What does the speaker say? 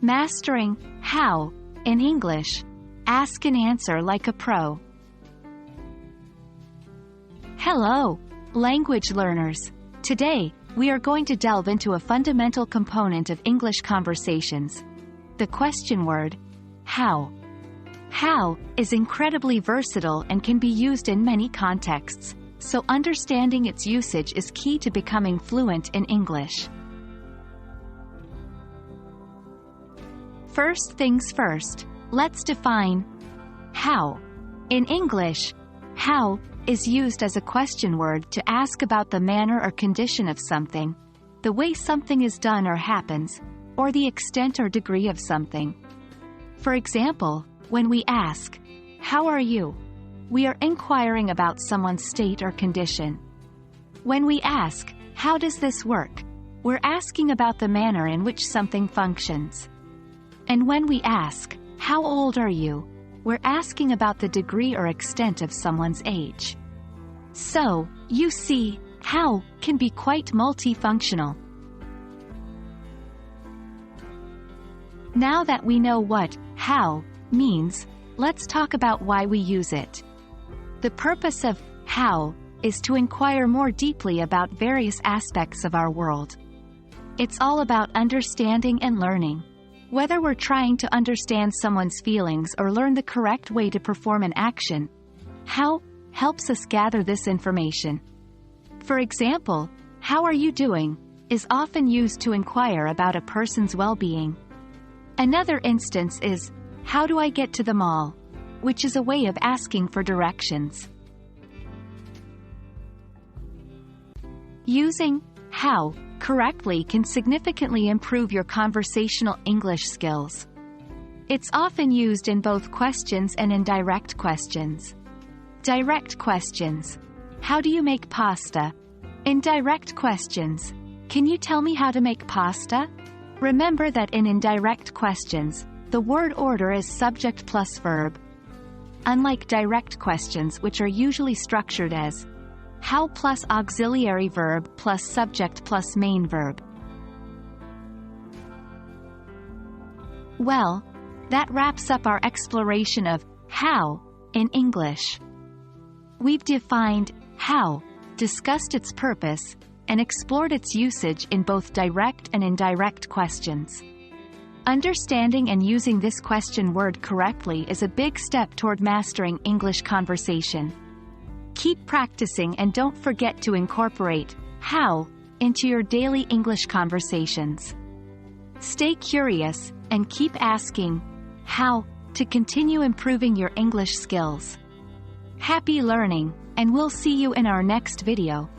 Mastering how in English. Ask and answer like a pro. Hello, language learners. Today, we are going to delve into a fundamental component of English conversations. The question word, how. How is incredibly versatile and can be used in many contexts, so understanding its usage is key to becoming fluent in English. First things first, let's define how. In English, how is used as a question word to ask about the manner or condition of something, the way something is done or happens, or the extent or degree of something. For example, when we ask, "How are you?" we are inquiring about someone's state or condition. When we ask, "How does this work?" we're asking about the manner in which something functions. And when we ask, "How old are you?" we're asking about the degree or extent of someone's age. So, you see, how can be quite multifunctional. Now that we know what how means, let's talk about why we use it. The purpose of how is to inquire more deeply about various aspects of our world. It's all about understanding and learning. Whether we're trying to understand someone's feelings or learn the correct way to perform an action, how helps us gather this information. For example, "How are you doing?" is often used to inquire about a person's well-being. Another instance is, "How do I get to the mall?" which is a way of asking for directions. Using how correctly can significantly improve your conversational English skills. It's often used in both questions and in direct questions. Direct questions. How do you make pasta? In direct questions. Can you tell me how to make pasta? Remember that in indirect questions, the word order is subject plus verb. Unlike direct questions, which are usually structured as how plus auxiliary verb plus subject plus main verb. Well, that wraps up our exploration of how in English. We've defined how, discussed its purpose, and explored its usage in both direct and indirect questions. Understanding and using this question word correctly is a big step toward mastering English conversation. Keep practicing and don't forget to incorporate how into your daily English conversations. Stay curious and keep asking how to continue improving your English skills. Happy learning, and we'll see you in our next video.